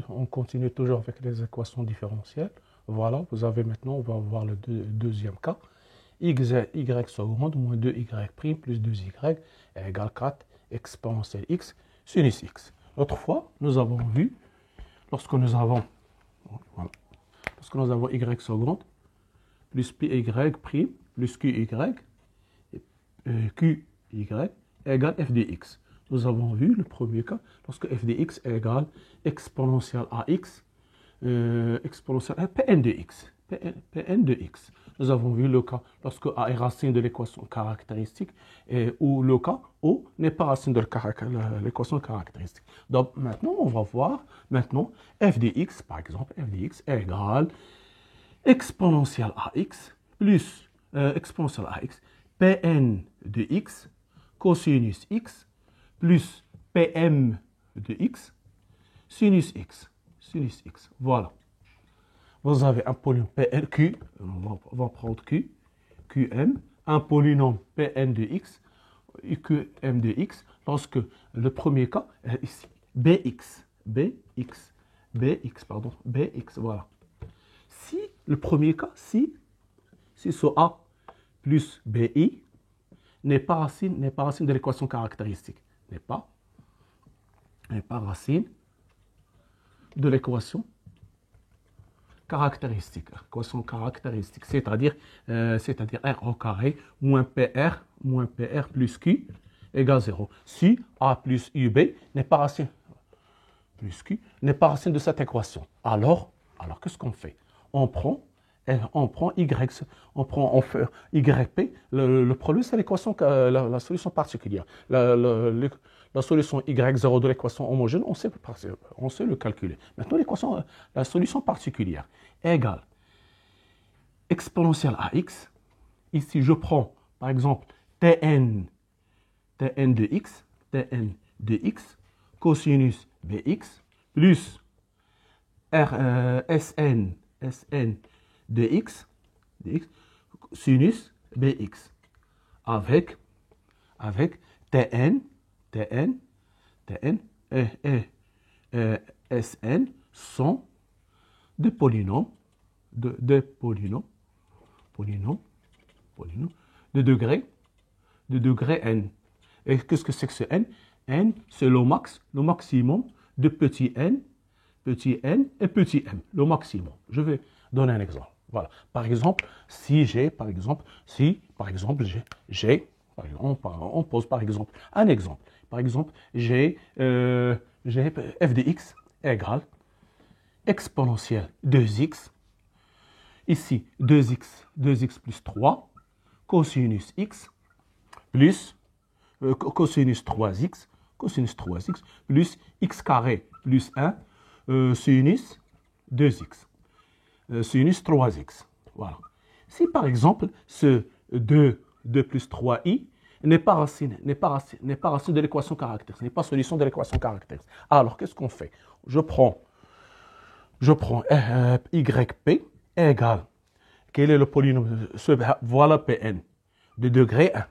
On continue toujours avec les équations différentielles. Voilà, vous avez maintenant, on va voir le deuxième cas. Y seconde moins 2y' plus 2y égale 4 exponentielle x sinus x. L'autre fois, nous avons vu, lorsque nous avons, voilà, y seconde plus py' plus qy, qy égale f de x. Nous avons vu le premier cas, lorsque f de x égale exponentielle ax, exponentielle Pn de x. Pn de x. Nous avons vu le cas lorsque a est racine de l'équation caractéristique ou le cas où n'est pas racine de l'équation caractéristique. Donc maintenant, on va voir maintenant f de x, par exemple, f de x égale exponentielle ax plus exponentielle ax Pn de x cosinus x plus Pm de x sinus x. Sinus x. Voilà. Vous avez un polynôme Pn, Q, on va prendre Q, Qm, un polynôme Pn de x, Qm de x, lorsque le premier cas est ici, Bx, voilà. Si le premier cas, si ce A plus Bi n'est pas racine de l'équation caractéristique, n'est pas racine de l'équation caractéristique, c'est-à-dire R au carré moins PR plus Q égale 0. Si A plus UB n'est pas racine plus Q n'est pas racine de cette équation, alors qu'est-ce qu'on fait? On prend Y, on fait YP, le produit c'est l'équation, la solution particulière. La solution Y0 de l'équation homogène, on sait le calculer. Maintenant, la solution particulière égale exponentielle AX. Ici, je prends, par exemple, Tn de x, cosinus Bx, plus Sn de x, sinus Bx, avec Tn et Sn sont des polynômes de degré n. Et qu'est-ce que c'est que ce n? N, c'est le maximum de petit n et petit m, le maximum. Je vais donner un exemple. Voilà. Par exemple, on pose par exemple un exemple. Par exemple, j'ai f de x égale exponentielle 2x. Ici, 2x plus 3, cosinus x, plus cosinus 3x, plus x carré plus 1, sinus 2x, sinus 3x. Voilà. Si par exemple, ce 2 plus 3i n'est pas racine de l'équation caractéristique, n'est pas solution de l'équation caractéristique. Alors, qu'est-ce qu'on fait? Je prends YP égale, quel est le polynôme? Voilà Pn de degré 1.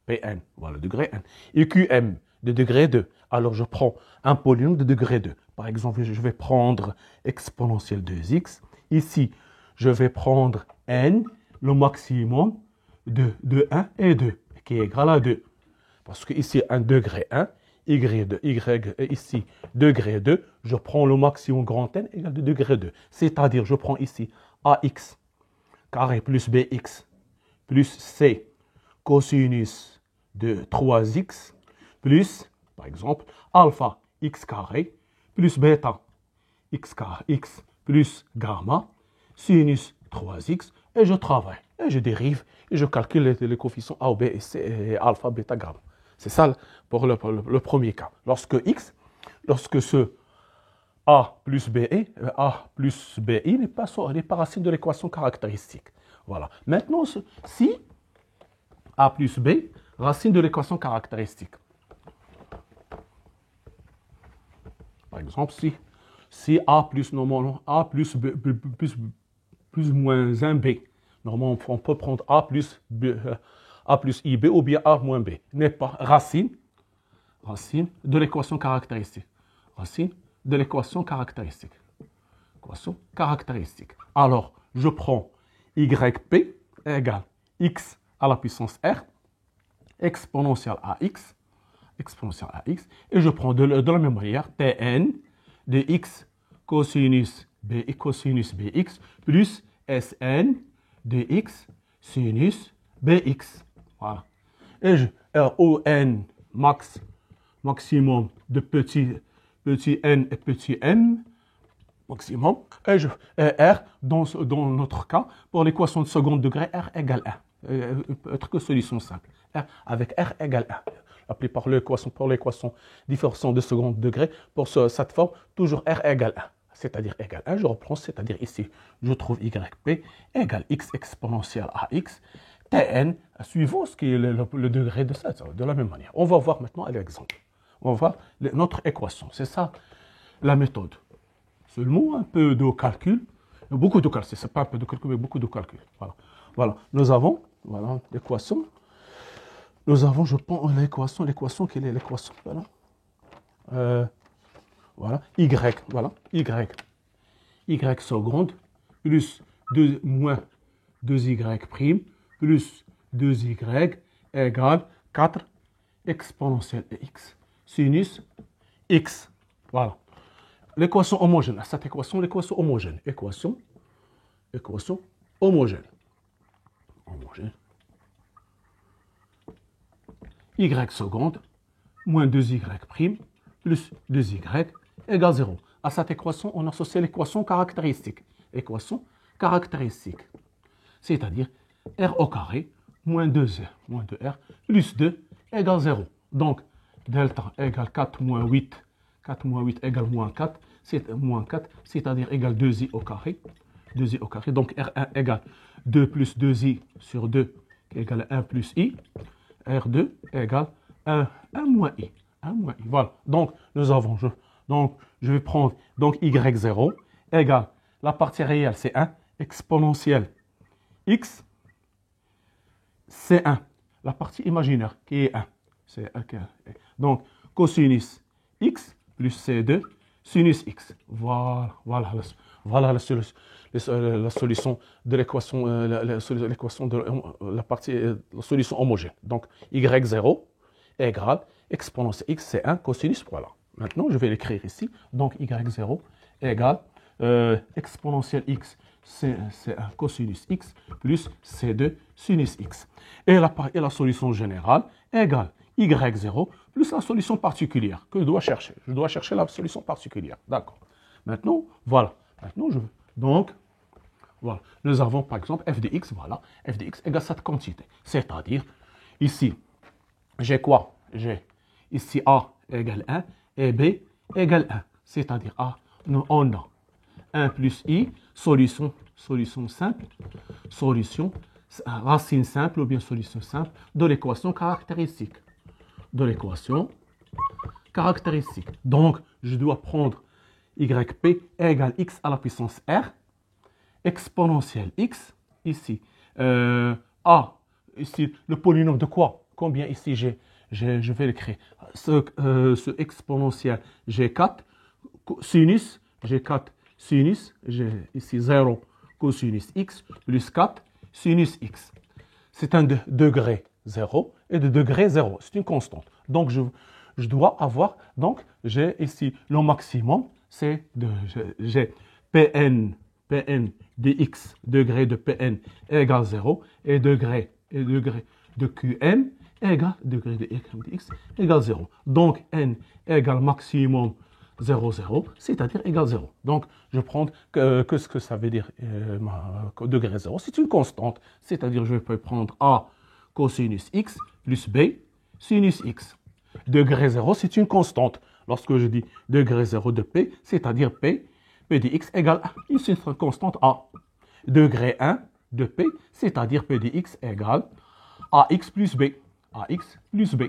Pn, voilà, degré 1. Et Qm de degré 2. Alors, je prends un polynôme de degré 2. Par exemple, je vais prendre exponentielle 2x. Ici, je vais prendre n, le maximum de 1 et 2, qui est égal à 2. Parce que ici, un degré 1, ici, degré 2, je prends le maximum grand N égal de degré 2. C'est-à-dire, je prends ici AX carré plus BX plus C cosinus de 3x plus, par exemple, alpha x carré plus bêta x plus gamma sinus 3x, et je travaille, et je dérive, et je calcule les coefficients A, B et C, et alpha, bêta, gamma. C'est ça pour le premier cas. Lorsque ce A plus BI n'est pas racine de l'équation caractéristique. Voilà. Maintenant, si A plus B, racine de l'équation caractéristique. Par exemple, si A plus B, plus moins 1B, normalement, on peut prendre A plus IB ou bien A moins B, n'est pas racine de l'équation caractéristique. racine de l'équation caractéristique. Équation caractéristique. Alors, je prends YP égale x à la puissance R, exponentielle AX, et je prends de la même manière Tn de x cosinus Bx plus Sn de x sinus Bx. Voilà. Et RON maximum de petit n et petit m, maximum, et R, dans notre cas, pour l'équation de second degré, R égale 1. Peut-être que solution simple. R avec R égale 1. Appelé pour l'équation différentielle de second degré, pour cette forme, toujours R égale 1. C'est-à-dire égale 1, je reprends, c'est-à-dire ici, je trouve YP égale x exponentielle AX, Tn, suivant ce qui est le degré de ça, de la même manière. On va voir maintenant l'exemple. On va voir notre équation. C'est ça la méthode. Seulement un peu de calcul, beaucoup de calcul, c'est pas un peu de calcul, mais beaucoup de calcul. Voilà. Voilà. Nous avons, voilà, l'équation. Nous avons, je pense, l'équation, quelle est l'équation? Voilà. Voilà. Y, voilà. Y seconde, plus 2, moins 2y prime, plus 2y égale 4 exponentielle x sinus x. Voilà. L'équation homogène. Cette équation, l'équation homogène. Équation homogène. Y seconde, moins 2y prime, plus 2y égale 0. À cette équation, on associe l'équation caractéristique. Équation caractéristique. C'est-à-dire r au carré, moins 2r, plus 2 égale 0. Donc, delta égale 4 moins 8. 4 moins 8 égale moins 4. C'est moins 4, c'est-à-dire égale 2i au carré. 2i au carré. Donc, R1 égale 2 plus 2i sur 2 égale 1 plus i. R2 égale 1 moins i. 1 moins i. Voilà. Donc, nous avons... je vais prendre donc y0 égale, la partie réelle, c'est 1, exponentielle x, c'est 1. La partie imaginaire, qui est 1. C'est 1. Donc, cosinus x plus c2, sinus x. Voilà la solution de l'équation, l'équation de la partie, la solution homogène. Donc, y0 égale exponentielle x, c'est 1, cosinus, voilà. Maintenant, je vais l'écrire ici. Donc, y0 égale exponentielle x, c'est 1 cosinus x, plus c2 sinus x. Et la solution générale égale y0 plus la solution particulière que je dois chercher. Je dois chercher la solution particulière. D'accord. Maintenant, voilà. Donc, voilà. Nous avons par exemple f de x, voilà. F de x égale cette quantité. C'est-à-dire, ici, j'ai quoi? J'ai ici a égale 1 et b égale 1. C'est-à-dire a, on a 1 plus i, solution simple, racine simple ou bien solution simple de l'équation caractéristique. Donc, je dois prendre yp égale x à la puissance r, exponentielle x, ici, a, ici, le polynôme de quoi? Combien ici je vais l'écrire. Ce exponentiel, j'ai 4, sinus, j'ai 4 sinus, j'ai ici 0 cosinus x, plus 4 sinus x. C'est un degré 0 et de degré 0. C'est une constante. Donc, je dois avoir, donc, j'ai ici le maximum, c'est j'ai Pn dx, degré de Pn égale 0, et degré de Qm égale degré de x égale 0. Donc, n égale maximum 0, 0, c'est-à-dire égale 0. Donc, je prends que ce que ça veut dire degré 0. C'est une constante, c'est-à-dire je peux prendre a cosinus x plus b sinus x. Degré 0, c'est une constante. Lorsque je dis degré 0 de p, c'est-à-dire p de x égale 1. C'est une constante a. Degré 1 de p, c'est-à-dire p de x égale ax plus b. ax plus b.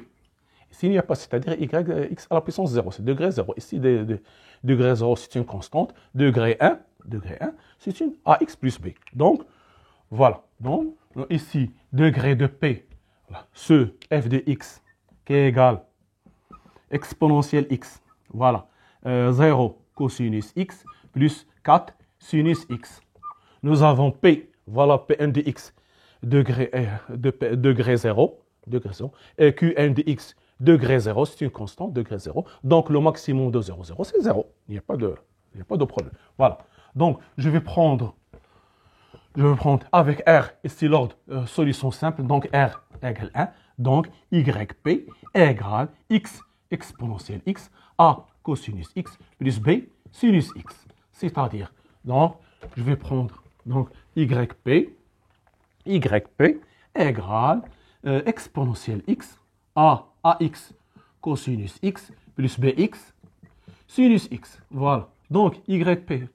S'il n'y a pas, c'est-à-dire x à la puissance 0, c'est degré 0. Ici, degré 0, c'est une constante. Degré 1, c'est une ax plus b. Donc, voilà. Donc, ici, degré de p, ce f de x qui est égal exponentielle x. Voilà. 0 cosinus x plus 4 sinus x. Nous avons P, voilà Pn de x, degré 0, et Qn de x, degré 0, c'est une constante, degré 0. Donc le maximum de 0, 0, c'est 0. Il n'y a pas de problème. Voilà. Donc je vais prendre avec R, ici l'ordre, solution simple, donc R égale 1. Donc YP égale x exponentielle x, A cosinus x plus B sinus x. C'est-à-dire, donc, je vais prendre donc YP égale exponentielle x, AX cosinus x plus BX sinus x. Voilà. Donc, YP.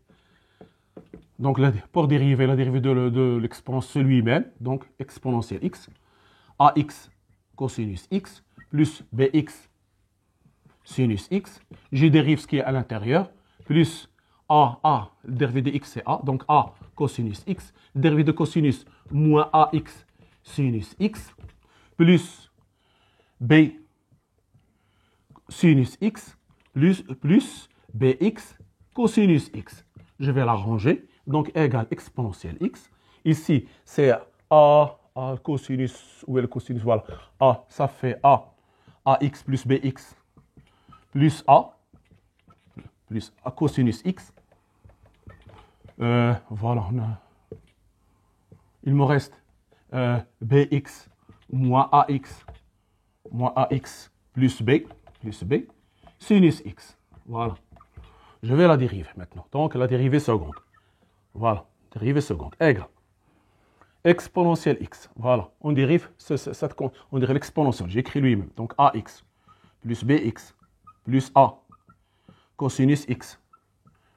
Donc, pour dériver la dérivée de l'exponentiel lui-même, donc exponentielle x, AX cosinus x plus BX sinus x. Je dérive ce qui est à l'intérieur, plus A, dérivé de x c'est A, donc A cosinus x, dérivé de cosinus moins AX sinus x, plus B sinus x, plus BX cosinus x. Je vais l'arranger, donc égale exponentielle x. Ici, c'est A cosinus, où est le cosinus? Voilà, A, ça fait AX plus BX plus A cosinus x. Voilà, il me reste BX moins AX plus B sinus x. Voilà. Je vais la dériver maintenant. Donc la dérivée seconde. Voilà, dérivée seconde égale exponentielle x. Voilà, on dérive l'exponentielle. J'écris lui-même. Donc AX plus BX plus A cosinus x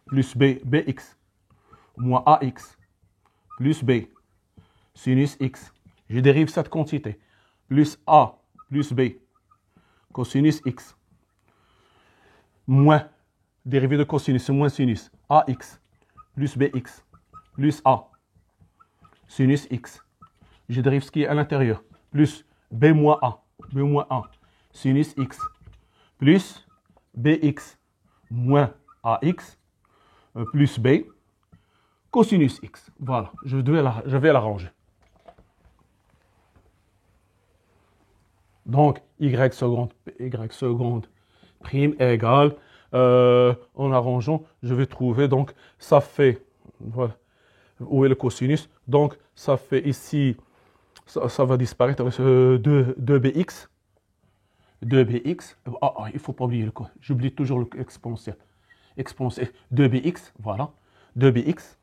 plus BX moins AX plus B sinus x. Je dérive cette quantité. Plus A plus B cosinus x moins dérivée de cosinus moins sinus AX plus BX plus A sinus x. Je dérive ce qui est à l'intérieur. Plus B moins A sinus x plus BX moins AX plus B cosinus x. Voilà, je vais l'arranger. Donc, y seconde prime égale, en arrangeant, je vais trouver, donc, ça fait, voilà, où est le cosinus? Donc, ça fait ici, ça va disparaître, 2bx. 2bx, il ne faut pas oublier le cos, j'oublie toujours l'exponentiel. Exponentiel, 2bx, voilà, 2bx,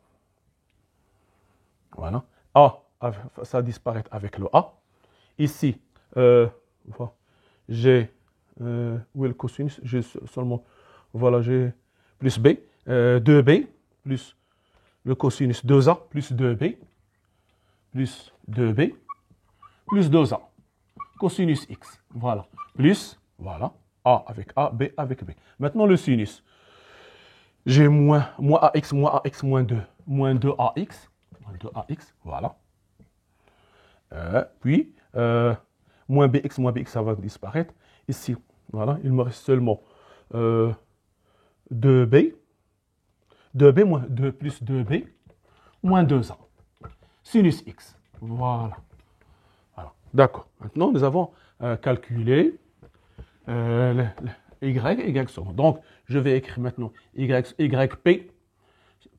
voilà, A, ça disparaît avec le A. Ici, voilà, j'ai, où est le cosinus? J'ai seulement, voilà, j'ai plus B, 2B, plus le cosinus 2A, plus 2B, plus 2B, plus 2A. Cosinus x, voilà, plus, voilà, A avec A, B avec B. Maintenant le sinus, j'ai moins AX, moins 2, moins 2AX, voilà. Puis, moins BX, ça va disparaître. Ici, voilà, il me reste seulement 2B, 2B moins 2 plus 2B, moins 2A. Sinus x, voilà. D'accord. Maintenant, nous avons calculé y seconde. Donc, je vais écrire maintenant yp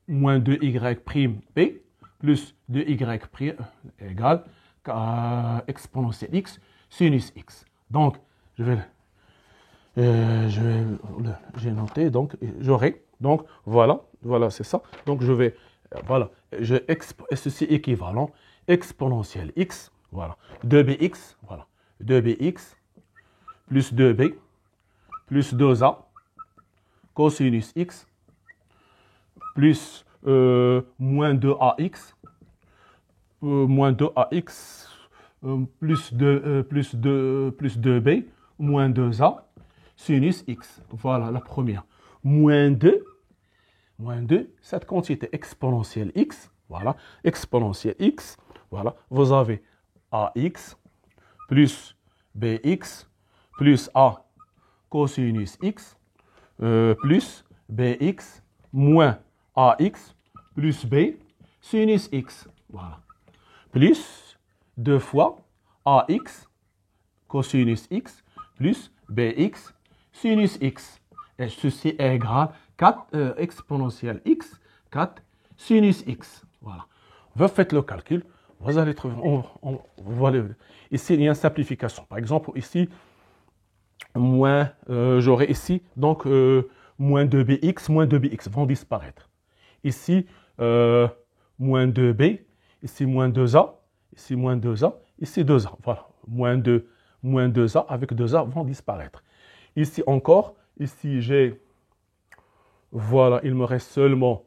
moins 2y prime p plus 2y prime égale exponentielle x sinus x. Donc, j'ai noté, donc j'aurai, donc voilà, c'est ça. Donc, je vais, voilà, ceci équivalent exponentielle x. Voilà, 2bx, voilà, 2bx plus 2b plus 2a cosinus x plus moins 2ax moins 2ax plus 2b moins 2a sinus x. Voilà la première. Moins 2, cette quantité exponentielle x, voilà, exponentielle x, voilà, vous avez AX plus BX plus A cosinus X plus bx moins ax plus b sinus x. Voilà. Plus 2 fois ax cosinus x plus bx sinus x. Et ceci est égal à 4 exponentielle x, 4 sinus x. Voilà. Vous faites le calcul, vous allez trouver, ici il y a une simplification. Par exemple, ici, j'aurai ici, donc, moins 2bx vont disparaître. Ici, moins 2b, ici moins 2a, ici moins 2a, ici 2a. Voilà, moins 2a avec 2a vont disparaître. Ici encore, ici j'ai, voilà, il me reste seulement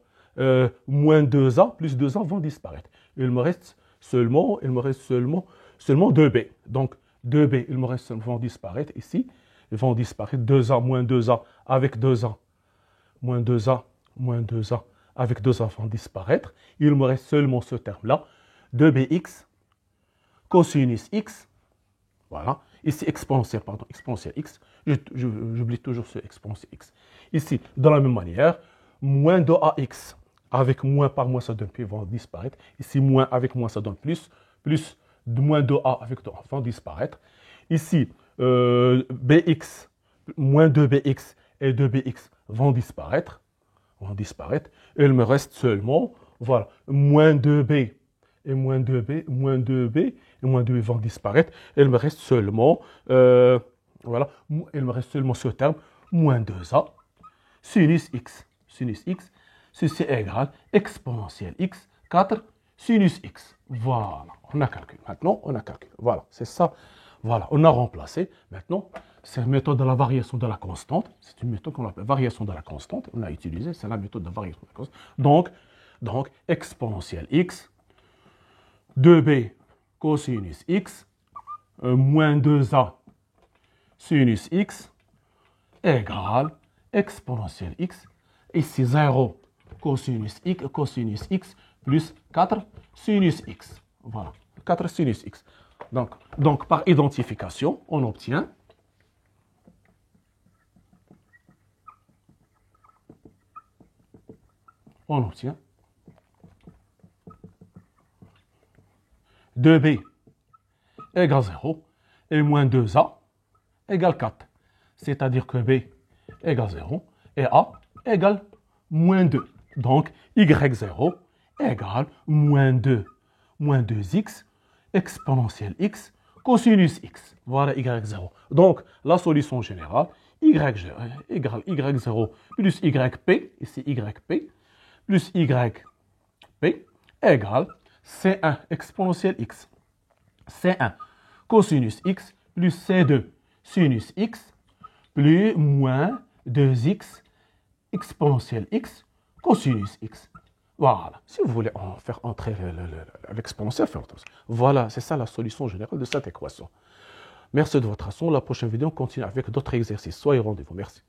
moins 2a plus 2a vont disparaître. Il me reste seulement 2b. Donc 2b, il me reste vont disparaître ici. Ils vont disparaître 2a moins 2a avec 2a moins 2a moins 2a avec 2a vont disparaître. Il me reste seulement ce terme-là, 2bx cosinus x. Voilà. Ici, exponentielle x. J'oublie toujours ce exponentielle x. Ici, de la même manière, moins 2ax avec moins par moins, ça donne plus, vont disparaître. Ici, moins avec moins, ça donne plus. Plus de moins 2a avec 2a vont disparaître. Ici, bx, moins 2bx et 2bx vont disparaître. Et il me reste seulement, voilà, moins 2b et moins 2b, moins 2b et moins 2b vont disparaître. Et il me reste seulement, voilà, il me reste seulement ce terme, moins 2a, sinus x. Sinus x, ceci est égal exponentielle x, 4 sinus x. Voilà, on a calculé. Maintenant, on a calculé. Voilà, c'est ça. Voilà, on a remplacé. Maintenant, c'est la méthode de la variation de la constante. C'est une méthode qu'on appelle variation de la constante. On a utilisé, c'est la méthode de variation de la constante. Donc exponentielle x, 2b cosinus x, moins 2a sinus x, égale exponentielle x. Ici, 0 cosinus x plus 4 sinus x. Voilà, 4 sinus x. Donc par identification, on obtient 2b égale 0 et moins 2a égale 4. C'est-à-dire que b égale 0 et a égale moins 2. Donc y0 égale moins 2x exponentielle x cosinus x. Voilà y0. Donc la solution générale, y0 égale y0 plus yp, ici yp, plus yp égale c1 exponentielle x. c1 cosinus x plus c2 sinus x plus moins 2x exponentielle x cosinus x. Voilà. Si vous voulez en faire entrer l'exponentielle, voilà, c'est ça la solution générale de cette équation. Merci de votre attention. La prochaine vidéo, on continue avec d'autres exercices. Soyez au rendez-vous. Merci.